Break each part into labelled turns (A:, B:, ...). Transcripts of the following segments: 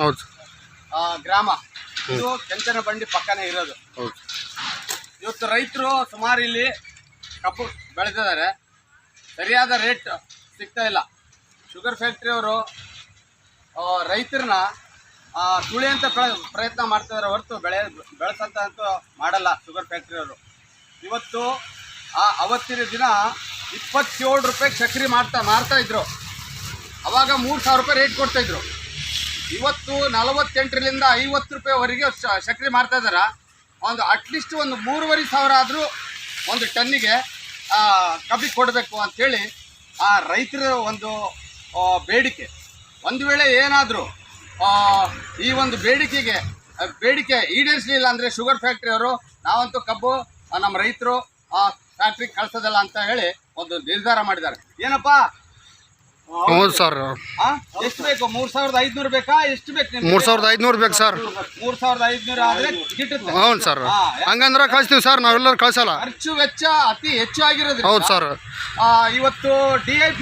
A: ಹೌದು
B: ಗ್ರಾಮ ಇದು ಕೆಂಚನಬಂಡಿ ಪಕ್ಕನೇ ಇರೋದು.
A: ಹೌದು.
B: ಇವತ್ತು ರೈತರು ಸುಮಾರು ಇಲ್ಲಿ ಕಬ್ಬು ಬೆಳೆದಿದ್ದಾರೆ, ಸರಿಯಾದ ರೇಟ್ ಸಿಗ್ತಾ ಇಲ್ಲ. ಶುಗರ್ ಫ್ಯಾಕ್ಟ್ರಿ ಅವರು ರೈತರನ್ನ ತುಳಿಯಂತ ಪ್ರಯತ್ನ ಮಾಡ್ತಿದ್ದಾರೆ ಹೊರತು ಬೆಳೆಸಂತೂ ಮಾಡಲ್ಲ ಶುಗರ್ ಫ್ಯಾಕ್ಟ್ರಿ ಅವರು. ಇವತ್ತು ಅವತ್ತಿನ ದಿನ 27 ರೂಪಾಯಿಗೆ ಸಕ್ರೆ ಮಾರ್ತಾ ಇದ್ರು. ಅವಾಗ 3,000 ರೂಪಾಯಿ ರೇಟ್ ಕೊಡ್ತಾಯಿದ್ರು. ಇವತ್ತು 48ರಿಂದ 50 ರೂಪಾಯಿವರೆಗೆ ಸಕ್ರೆ ಮಾರ್ತಾ ಇದ್ದಾರೆ. ಒಂದು ಅಟ್ಲೀಸ್ಟ್ ಒಂದು 3,500 ಆದರೂ ಒಂದು ಟನ್ನಿಗೆ ಕಬ್ಬಿಗೆ ಕೊಡಬೇಕು ಅಂಥೇಳಿ ರೈತರ ಒಂದು ಬೇಡಿಕೆ. ಒಂದು ವೇಳೆ ಏನಾದರೂ ಈ ಒಂದು ಬೇಡಿಕೆ ಈಡೇರಿಸಲಿಲ್ಲ ಅಂದರೆ ಶುಗರ್ ಫ್ಯಾಕ್ಟ್ರಿಯವರು ನಾವಂತೂ ಕಬ್ಬು ನಮ್ಮ ರೈತರು ಫ್ಯಾಕ್ಟ್ರಿಗೆ ಕಳ್ಸೋದಲ್ಲ ಅಂತ ಹೇಳಿ ಒಂದು ನಿರ್ಧಾರ ಮಾಡಿದ್ದಾರೆ. ಏನಪ್ಪ?
A: ಹೌದು ಸರ್.
B: ಎಷ್ಟು ಬೇಕು? 3,500 ಬೇಕಾ? ಎಷ್ಟು ಬೇಕು?
A: 3,500 ಬೇಕು ಸರ್.
B: 3,500 ಆದರೆ ಗಿಟ್ಟುತ್ತೆ.
A: ಹೌದು ಸರ್. ಹಂಗಂದ್ರೆ ಕಳಿಸ್ತೀವಿ ಸರ್, ನಾವೆಲ್ಲರೂ ಕಳ್ಸಲ್ಲ.
B: ಖರ್ಚು ವೆಚ್ಚ ಅತಿ ಹೆಚ್ಚು ಆಗಿರೋದು.
A: ಹೌದು ಸರ್.
B: ಇವತ್ತು DIP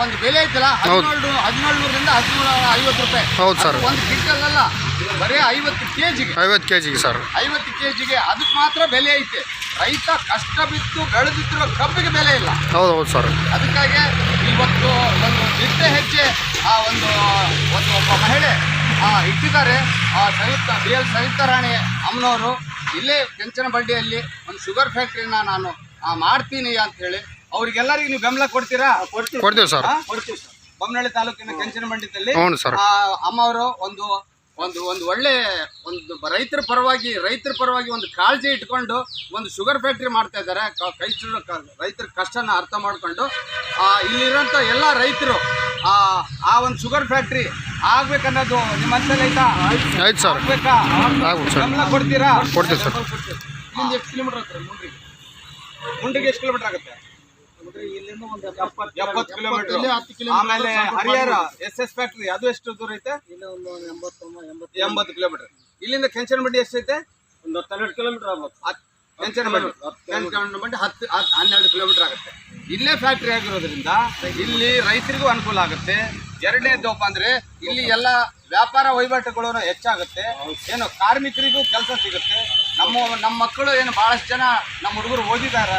B: ಒಂದು ಬೆಲೆ ಐತಲ್ಲ 1700ರಿಂದ 1750 ರೂಪಾಯಿ.
A: ಹೌದು ಸರ್.
B: ಒಂದು ಕ್ವಿಂಟಲ್ ಅಲ್ಲ, ಬರೀ 50 ಕೆಜಿಗೆ.
A: 50 ಕೆಜಿಗೆ ಸರ್.
B: 50 ಕೆಜಿಗೆ ಅದಕ್ಕೆ ಮಾತ್ರ ಬೆಲೆ ಐತೆ. ರೈತ ಕಷ್ಟ ಬಿತ್ತು ಬೆಳೆದಿದ್ರು ಕಬ್ಬಿಗೆ ಬೆಲೆ ಇಲ್ಲ.
A: ಹೌದು ಹೌದು ಸರ್.
B: ಅದಕ್ಕಾಗಿ ಇವತ್ತು ಒಂದು ನಿತ್ಯ ಹೆಜ್ಜೆ ಒಬ್ಬ ಮಹಿಳೆ ಇಟ್ಟಿದ್ದಾರೆ. ಸವಿತಾ ರಾಣಿ ಅಮ್ಮನವರು ಇಲ್ಲೇ ಕೆಂಚನಬಂಡಿಯಲ್ಲಿ ಒಂದು ಶುಗರ್ ಫ್ಯಾಕ್ಟ್ರಿನ ನಾನು ಮಾಡ್ತೀನಿ ಅಂತ ಹೇಳಿ ಅವ್ರಿಗೆಲ್ಲರಿಗೂ ನೀವು ಬೆಂಬಲ ಕೊಡ್ತೀರಾ?
A: ಕೊಡ್ತೀವಿ ಸರ್.
B: ಕೊಡ್ತೀವಿ ಸರ್. ಬೊಮ್ಮನಹಳ್ಳಿ ತಾಲೂಕಿನ ಕೆಂಚನಬಂಡಿಯಲ್ಲಿ ಅಮ್ಮವರು ಒಂದು ಒಳ್ಳೆ ಒಂದು ರೈತರ ಪರವಾಗಿ ಒಂದು ಕಾಳಜಿ ಇಟ್ಕೊಂಡು ಒಂದು ಶುಗರ್ ಫ್ಯಾಕ್ಟ್ರಿ ಮಾಡ್ತಾ ಇದ್ದಾರೆ. ರೈತರ ಕಷ್ಟನ ಅರ್ಥ ಮಾಡಿಕೊಂಡು ಇಲ್ಲಿರೋಂಥ ಎಲ್ಲ ರೈತರು ಆ ಒಂದು ಶುಗರ್ ಫ್ಯಾಕ್ಟ್ರಿ ಆಗ್ಬೇಕನ್ನೋದು ನಿಮ್ಮ ಮನಸ್ಸಲ್ಲಿ ಐತಾ?
A: ಆಯ್ತು ಸರ್.
B: ಆಗ್ಬೇಕಾ? ಬೆಂಬಲ ಕೊಡ್ತೀರಾ?
A: ಕೊಡ್ತೀವಿ ಸರ್.
B: ಇಲ್ಲಿಂದ ಎಷ್ಟು ಕಿಲೋಮೀಟರ್ ಆಗ್ತದೆ ಮುಂಡ್ರಿಗೆ? ಎಷ್ಟು ಕಿಲೋಮೀಟರ್ ಆಗುತ್ತೆ? ಇಲ್ಲಿಂದ ಒಂದು 70 ಕಿಲೋಮೀಟರ್. ಆಮೇಲೆ ಹರಿಹರ SS ಫ್ಯಾಕ್ಟ್ರಿ ಅದು ಎಷ್ಟು ದೂರ ಐತೆ? ಇಲ್ಲ ಒಂದು 80 ಕಿಲೋಮೀಟರ್. ಇಲ್ಲಿಂದ ಕೆಂಚನಬಂಡಿ ಎಷ್ಟೈತೆ? ಒಂದು 12 ಕಿಲೋಮೀಟರ್ ಆಗ್ಬೋದು. ಕೆಂಚನಬಂಡಿ 12 ಕಿಲೋಮೀಟರ್ ಆಗುತ್ತೆ. ಇಲ್ಲೇ ಫ್ಯಾಕ್ಟ್ರಿ ಆಗಿರೋದ್ರಿಂದ ಇಲ್ಲಿ ರೈತರಿಗೂ ಅನುಕೂಲ ಆಗುತ್ತೆ. ಎರಡನೇದಪ್ಪ ಅಂದ್ರೆ ಇಲ್ಲಿ ಎಲ್ಲ ವ್ಯಾಪಾರ ವಹಿವಾಟುಗಳು ಹೆಚ್ಚಾಗುತ್ತೆ. ಏನು ಕಾರ್ಮಿಕರಿಗೂ ಕೆಲಸ ಸಿಗುತ್ತೆ. ನಮ್ಮ ಮಕ್ಕಳು ಏನು ಬಹಳಷ್ಟು ಜನ ನಮ್ಮ ಹುಡುಗರು ಓದಿದ್ದಾರೆ.